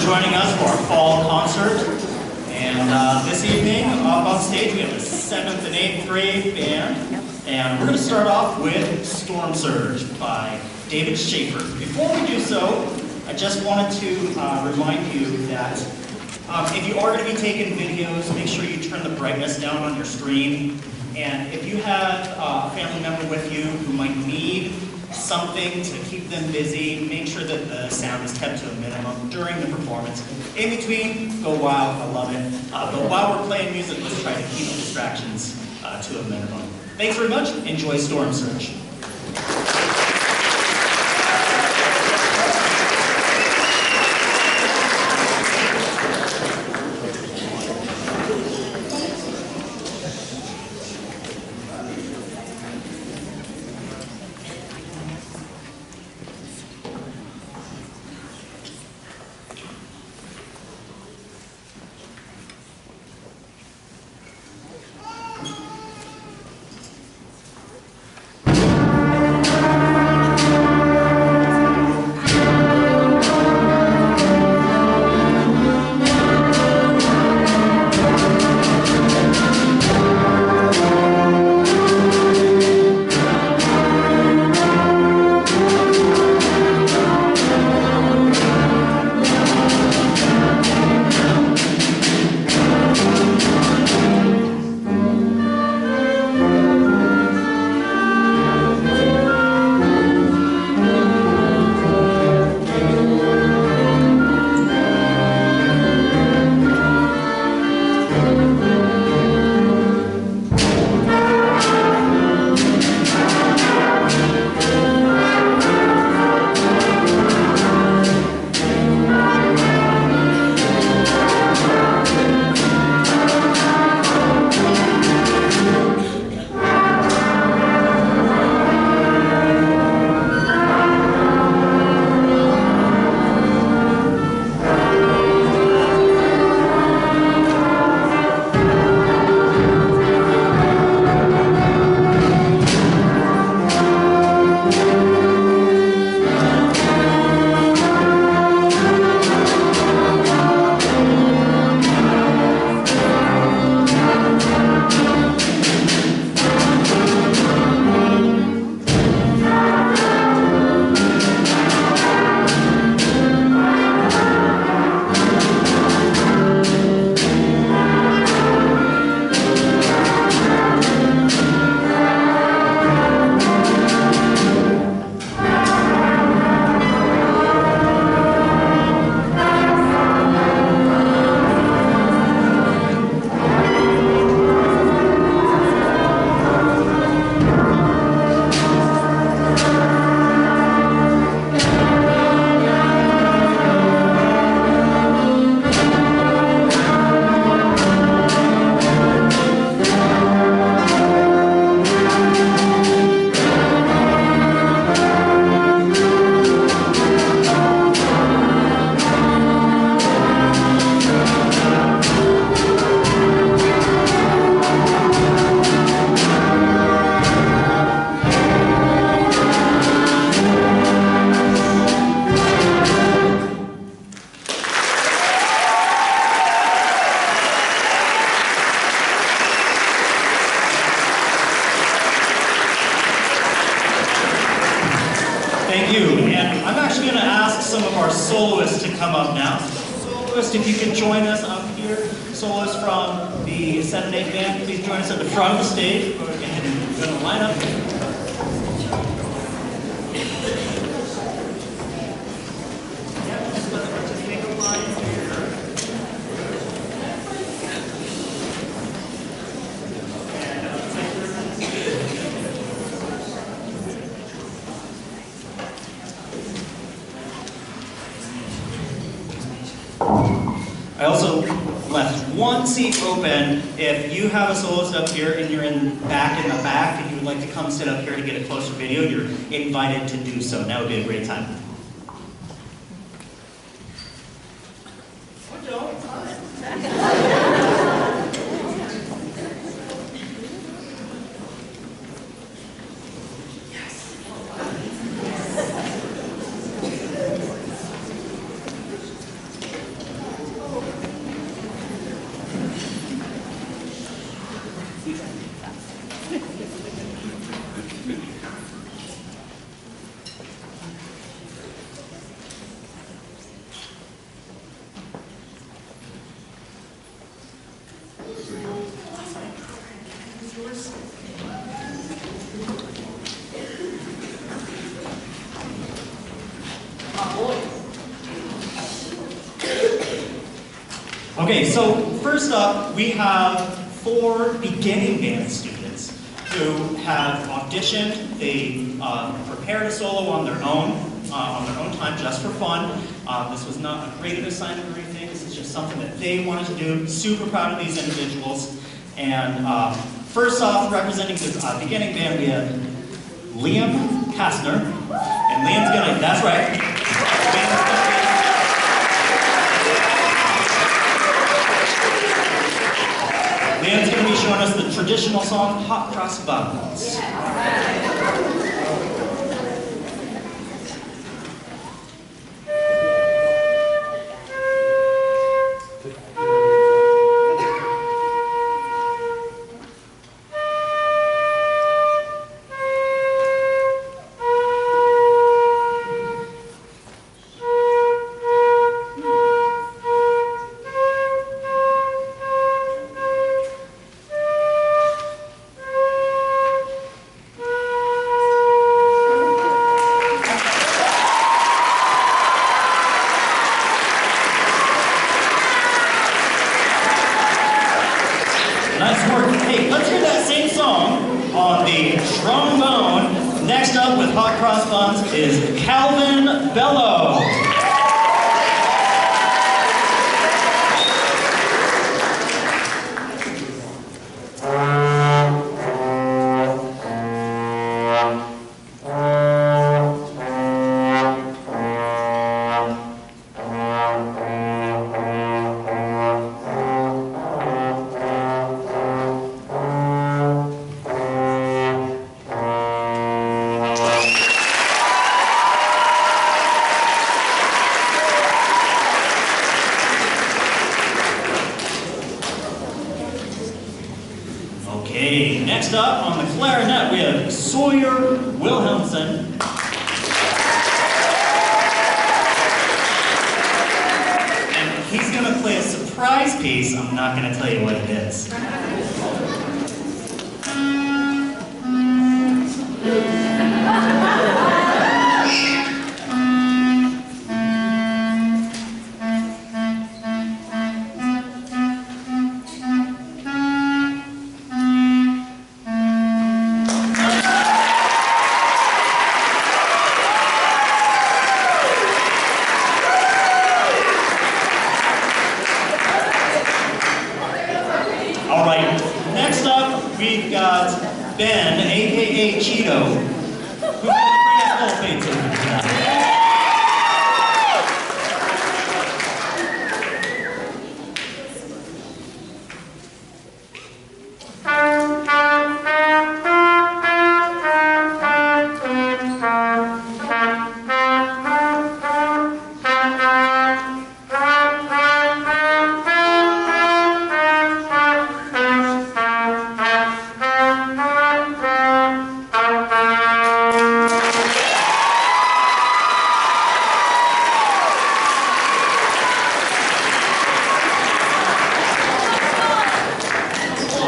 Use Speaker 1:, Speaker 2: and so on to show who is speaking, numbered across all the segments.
Speaker 1: joining us for our fall concert. And this evening, up on stage, we have the 7th and 8th grade band. And we're going to start off with Storm Surge by David Shaffer. Before we do so, I just wanted to remind you that if you are going to be taking videos, make sure you turn the brightness down on your screen. And if you have a family member with you who might need something to keep them busy, make sure that the sound is kept to a minimum during the performance. In between, go wild, I love it. But while we're playing music, let's try to keep distractions to a minimum. Thanks very much. Enjoy Storm Surge. Soloists to come up now. Soloists, if you could join us up here. Soloists from the 7/8 band, please join us at the front of the stage. Go ahead and go to line up. I also left one seat open. If you have a soloist up here and you're in the back and you would like to come sit up here to get a closer video, you're invited to do so. That would be a great time. Okay, so first up, we have 4 beginning band students who have auditioned. They prepared a solo on their own time, just for fun. This was not a graded assignment or anything. This is just something that they wanted to do. Super proud of these individuals. And first off, representing the beginning band, we have Liam Kastner. And Liam's gonna, that's right. Liam's gonna be showing us the traditional song, Hot Cross Buns. Nice work. Hey, let's hear that same song on the trombone. Next up with Hot Cross Buns is Calvin Bello. Okay, next up on the clarinet we have Sawyer Wilhelmsen. And he's going to play a surprise piece. I'm not going to tell you what it is. We've got Ben, a.k.a. Cheeto, who's going to bring us full fates over tonight.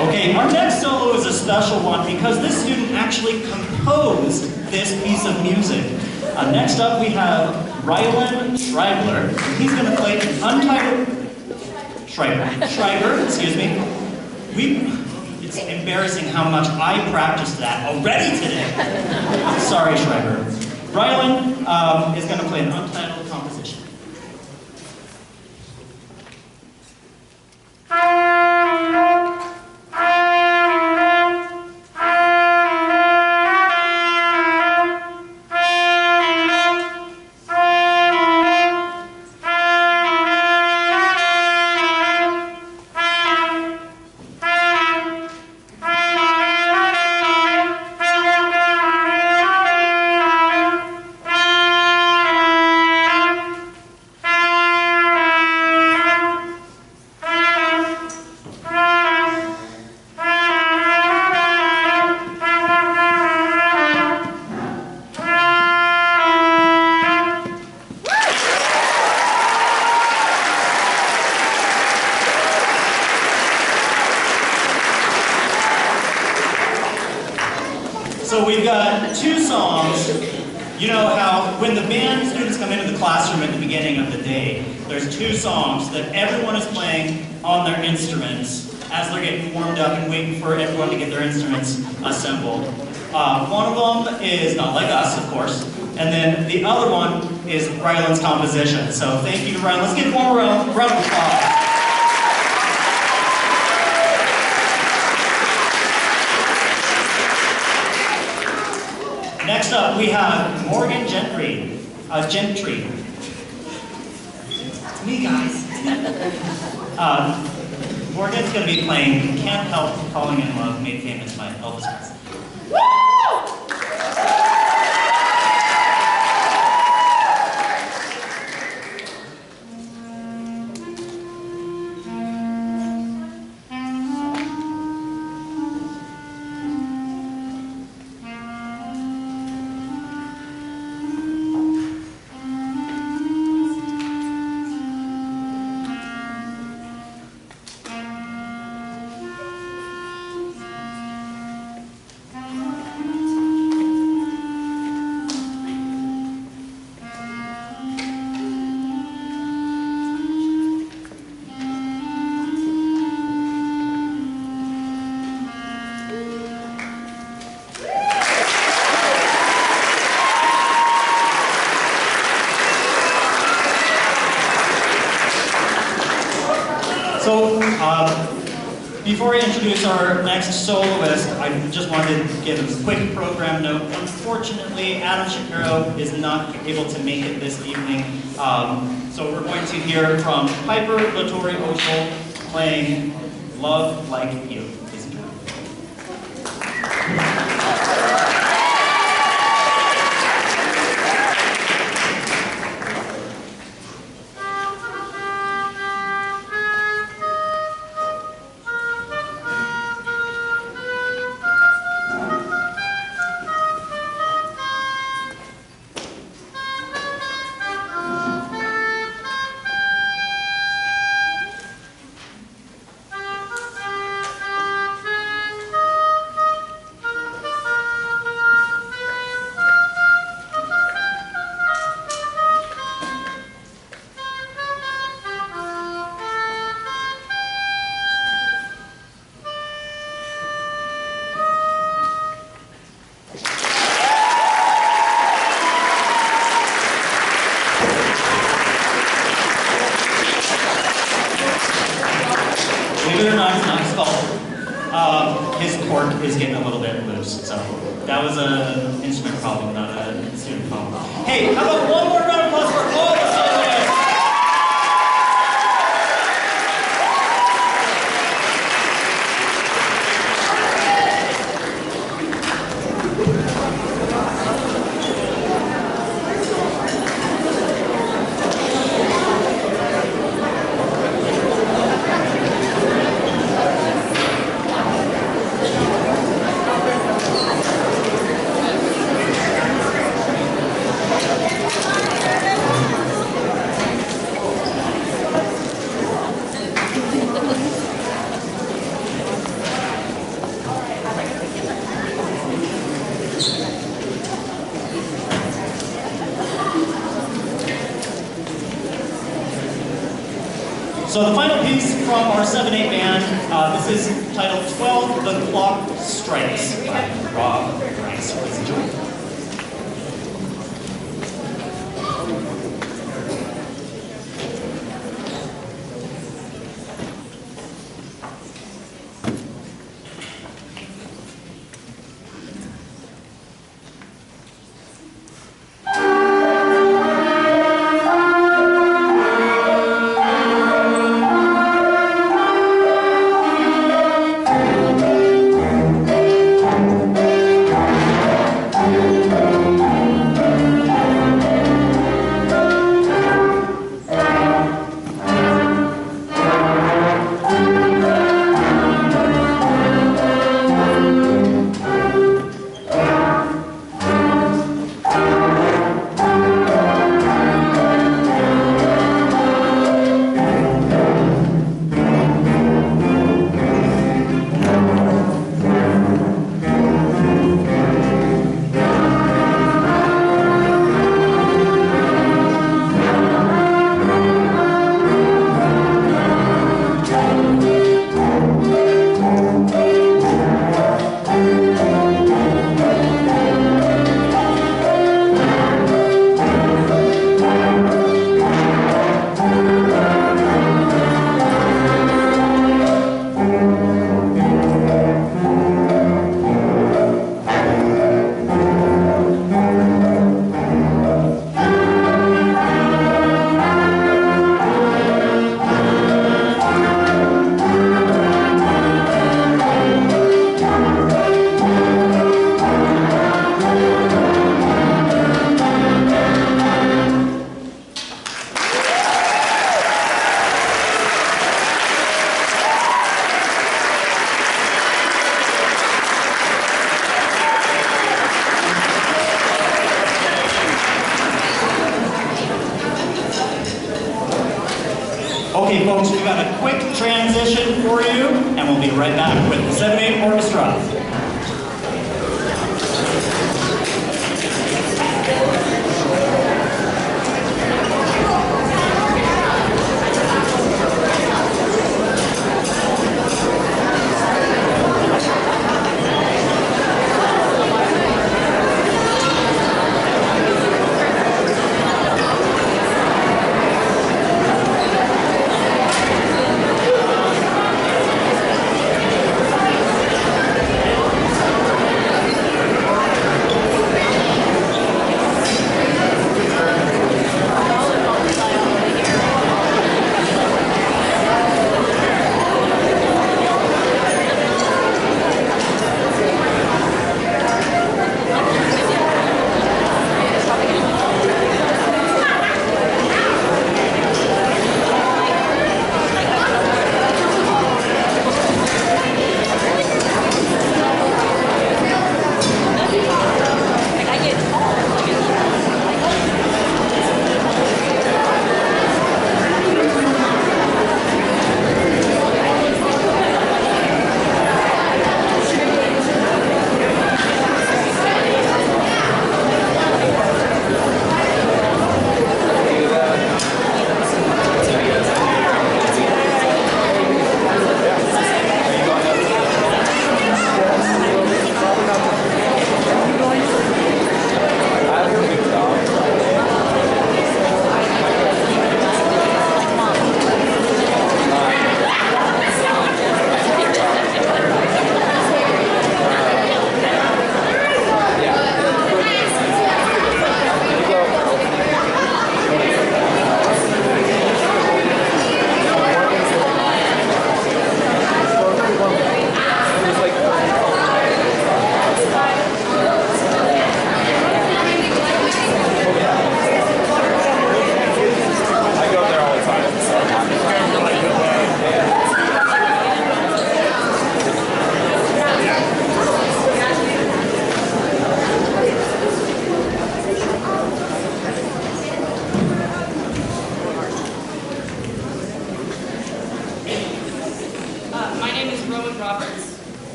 Speaker 1: Okay, our next solo is a special one because this student actually composed this piece of music. Next up we have Rylan Schreiber. He's going to play an untitled... Schreiber, excuse me. It's embarrassing how much I practiced that already today. Sorry, Schreiber. Rylan is going to play an untitled composition. So we've got 2 songs. You know how when the band students come into the classroom at the beginning beginning of the day. There's 2 songs that everyone is playing on their instruments as they're getting warmed up and waiting for everyone to get their instruments assembled. One of them is Not Like Us, of course, and then the other one is Ryland's composition. So thank you to Ryland. Let's give one round of applause. Next up, we have Morgan Gentry. Gentry. It's me, guys. Morgan's going to be playing Can't Help Falling in Love, made famous by Elvis Presley. Before I introduce our next soloist, I just wanted to give a quick program note. Unfortunately, Adam Shapiro is not able to make it this evening, so we're going to hear from Piper Latore Oshel playing Love Like You. Please enjoy. His cork is getting a little bit loose, so that was an instrument problem, not a student problem. Hey, how about one more round of applause for all the soloists? So the final piece from our 7/8 band, this is titled 12, The Clock Strikes by Rob Grice. Please enjoy.
Speaker 2: Yeah.
Speaker 1: Okay, folks, we've got a quick transition for you, and we'll be right back with the 7/8 Orchestra.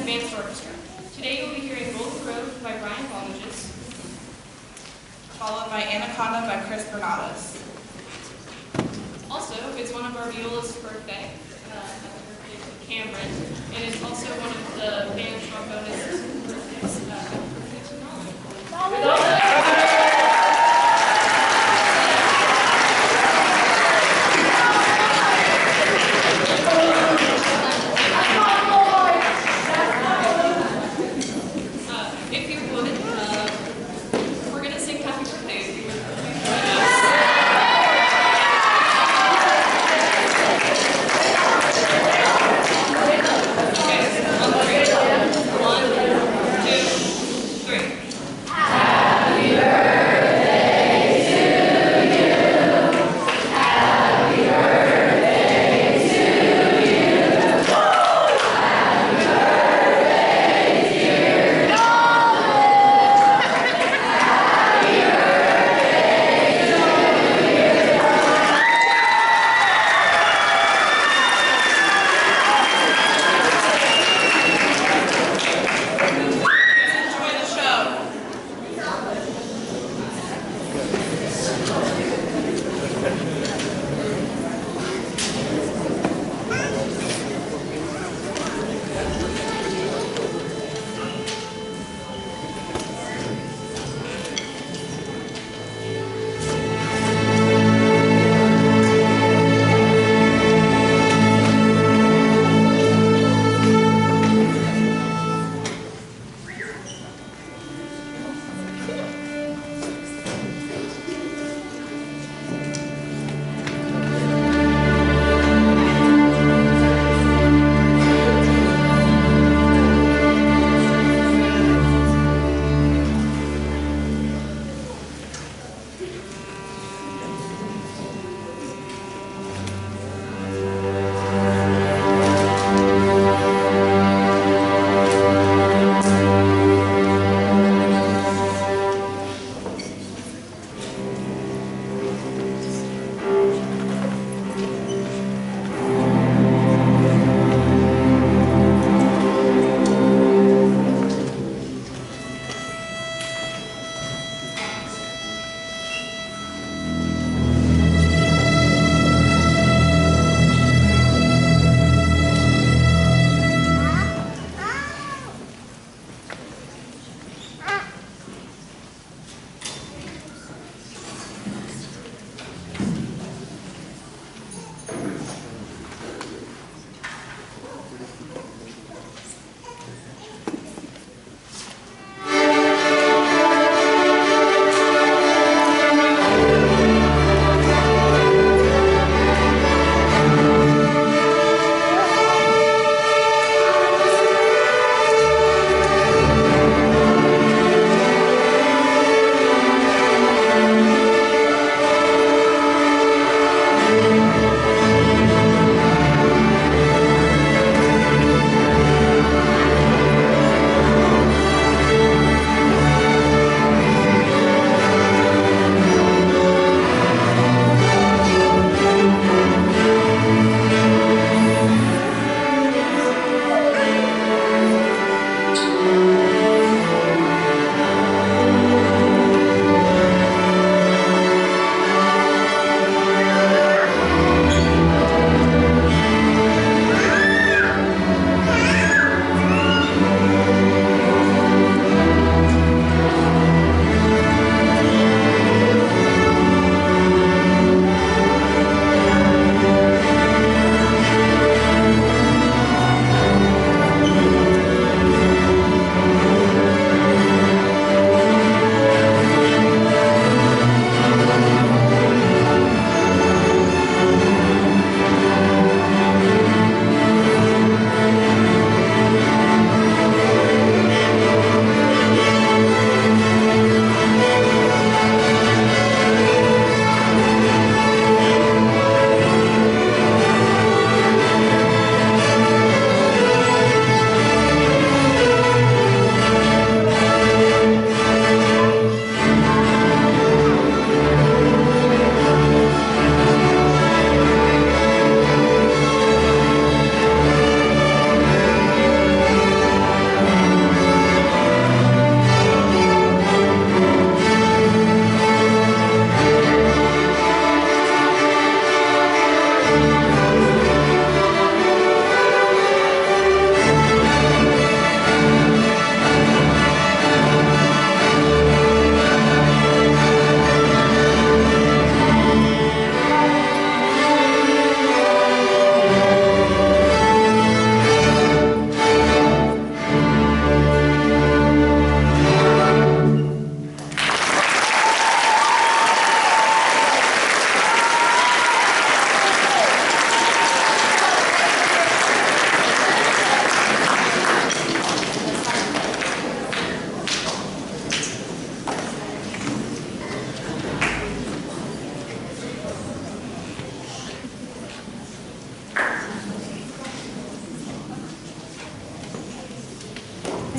Speaker 2: Advanced Orchestra. Today you'll be hearing Golden Road by Balmages, followed by Anaconda by Bernotas. Also, it's one of our violist's birthday. Happy birthday to Cameron. And it's also one of the band's trombonists' birthdays. Happy birthday to Nolan.
Speaker 3: Happy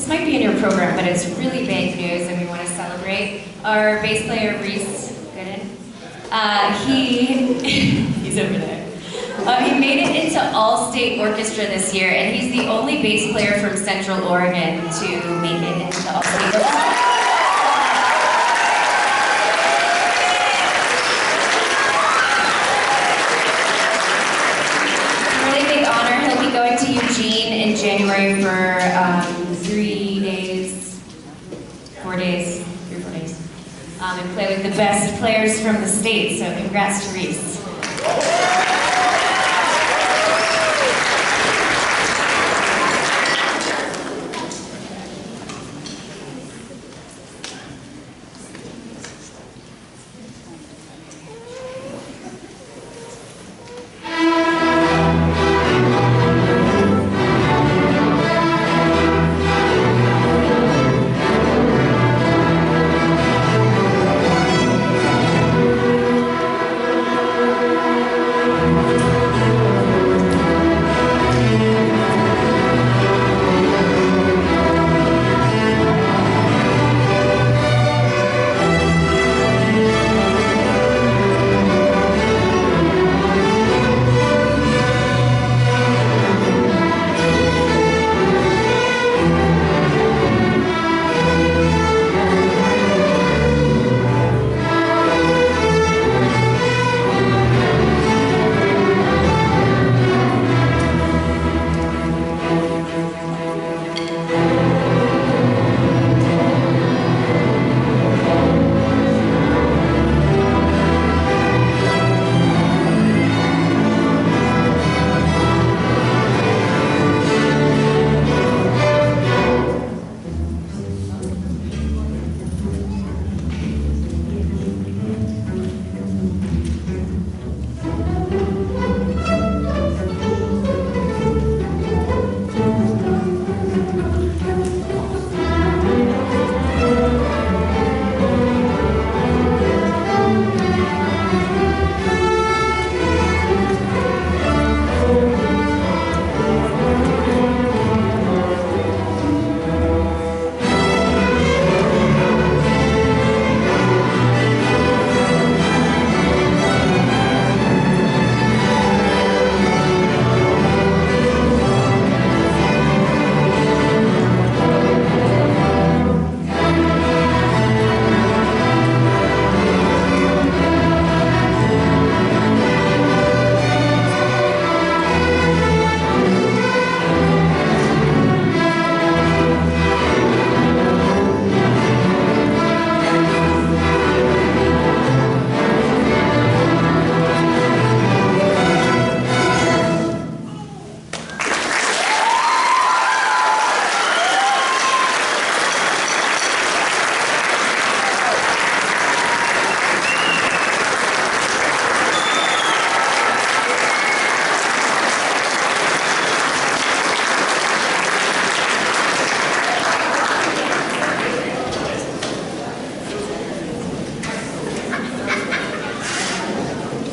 Speaker 3: might be in your program, but it's really big news and we want to celebrate. Our bass player, Grice, he's over there. He made it into All-State Orchestra this year, and he's the only bass player from Central Oregon to make it into the All-State Orchestra. Really big honor. He'll be going to Eugene in January for 3 days, 4 days, 3 or 4 days, and play with the best players from the state. So congrats to Reese.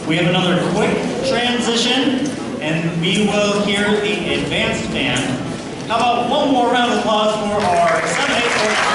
Speaker 1: We have another quick transition, and we will hear the advanced band. How about one more round of applause for our 7/8 orchestra?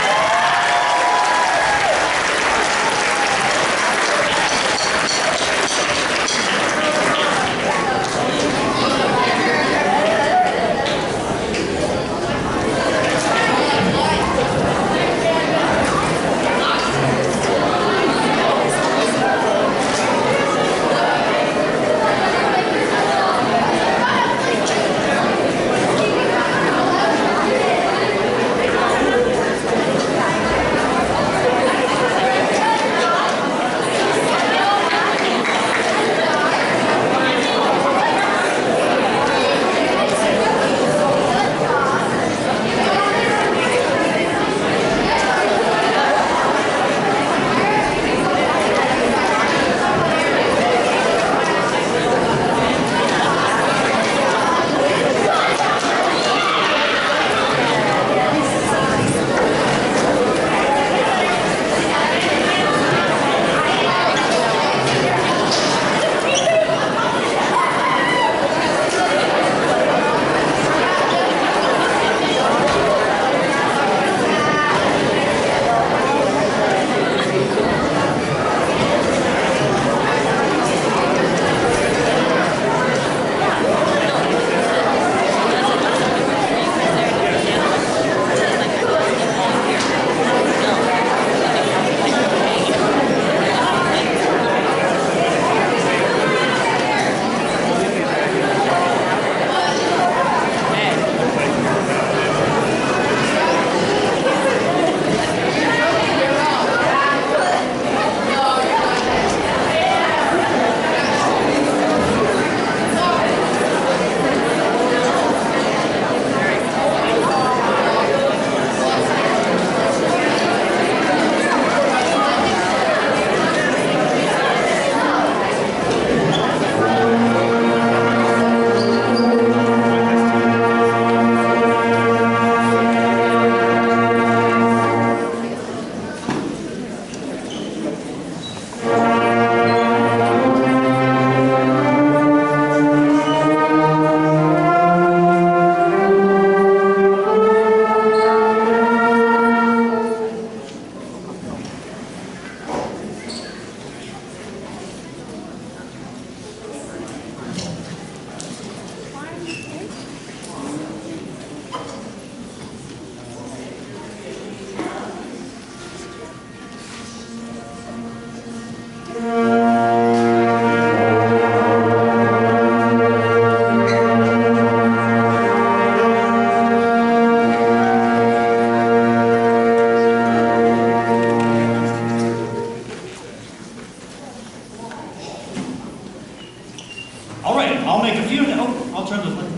Speaker 1: I'll make a few, oh, I'll turn the light.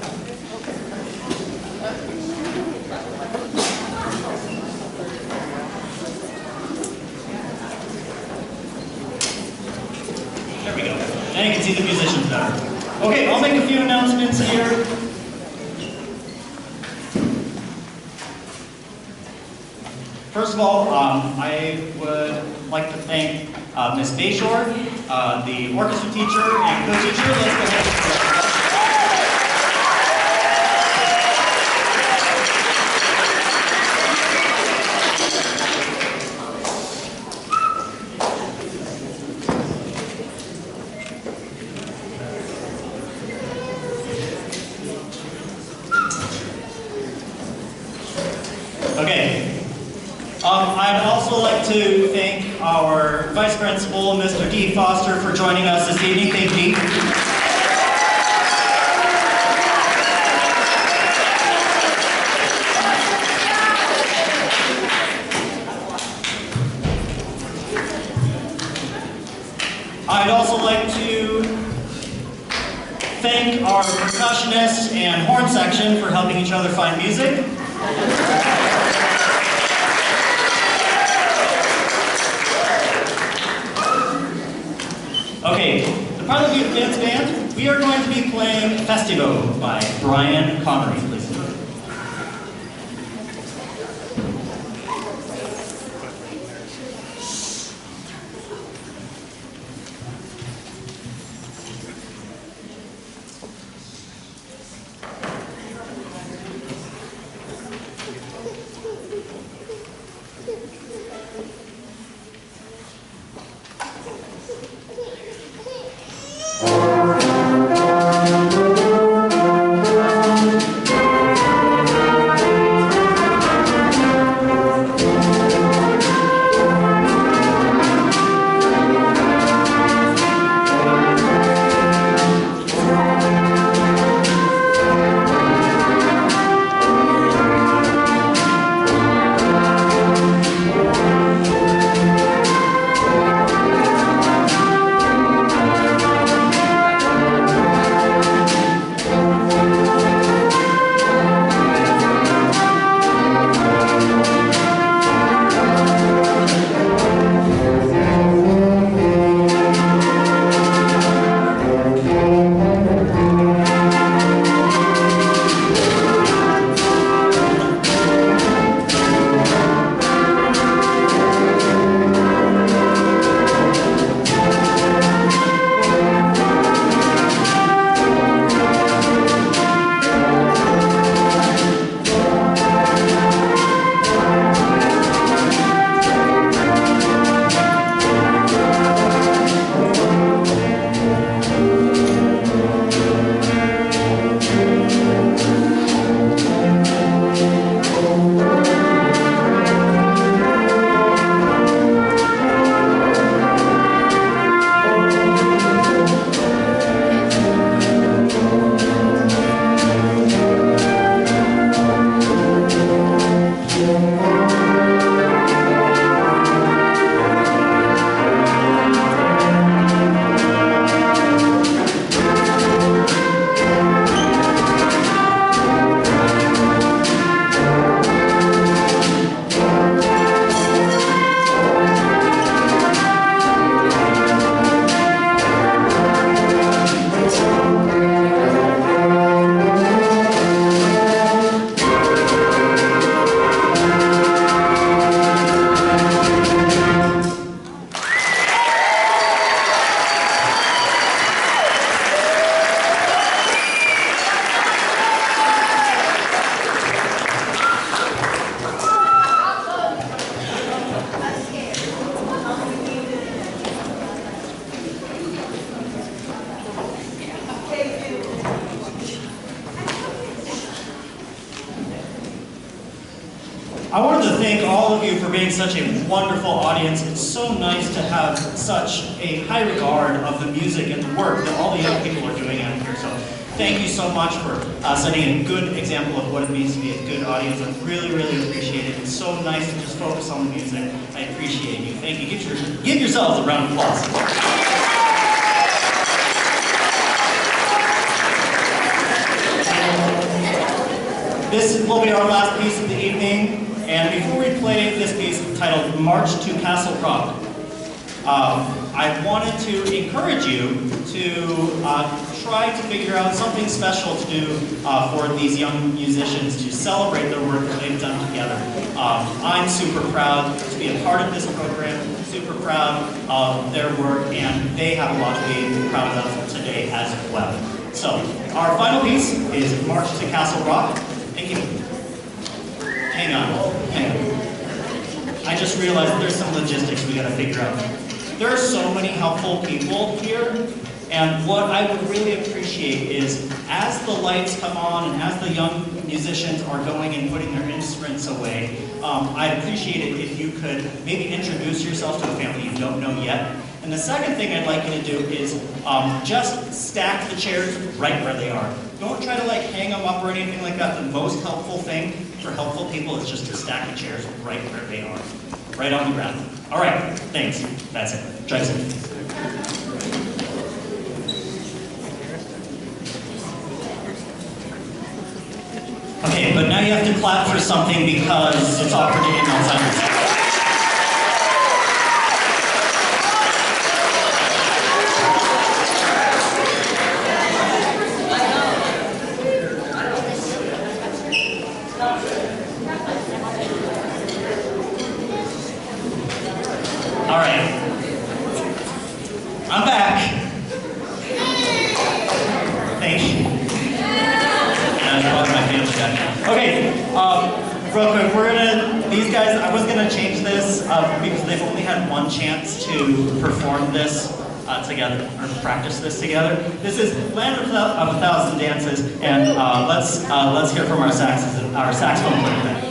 Speaker 1: There we go. Now you can see the musicians better. Okay, I'll make a few announcements here. First of all, I would like to thank Ms. Bayshore, the orchestra teacher and co-teacher. Let's go ahead. Okay. I'd also like to thank our Vice Principal, Mr. Dee Foster, for joining us this evening. Thank you, Dee. I'd also like to thank our percussionists and horn section for helping each other find music. Okay, the part of the Butte Dance Band, we are going to be playing Festivo by Connery, please. I wanted to thank all of you for being such a wonderful audience. It's so nice to have such a high regard of the music and the work that all the young people are doing out here. So thank you so much for setting a good example of what it means to be a good audience. I really, really appreciate it. It's so nice to just focus on the music. I appreciate you. Thank you. Give yourselves a round of applause. this will be our last piece of the evening, and before we play this piece titled March to Castle Rock, I wanted to encourage you to try to figure out something special to do for these young musicians to celebrate their work that they've done together. I'm super proud to be a part of this program, super proud of their work, and they have a lot to be proud of today as well. So, our final piece is March to Castle Rock. Thank you. Hang on. I just realized there's some logistics we gotta figure out. There are so many helpful people here, and what I would really appreciate is as the lights come on and as the young musicians are going and putting their instruments away, I'd appreciate it if you could maybe introduce yourself to a family you don't know yet. And the second thing I'd like you to do is just stack the chairs right where they are. Don't try to hang them up or anything like that. The most helpful thing for helpful people is just to stack the chairs right where they are. Right on the ground. All right, thanks. That's it. Drive safe. Okay, but now you have to clap for something because it's awkward to get Alzheimer's. All right, I'm back. Thank you. That's probably my family guy. Okay, real quick, these guys, I was gonna change this because they've only had one chance to perform this together, or practice this together. This is Land of a Thousand Dances, and let's hear from our saxophone player.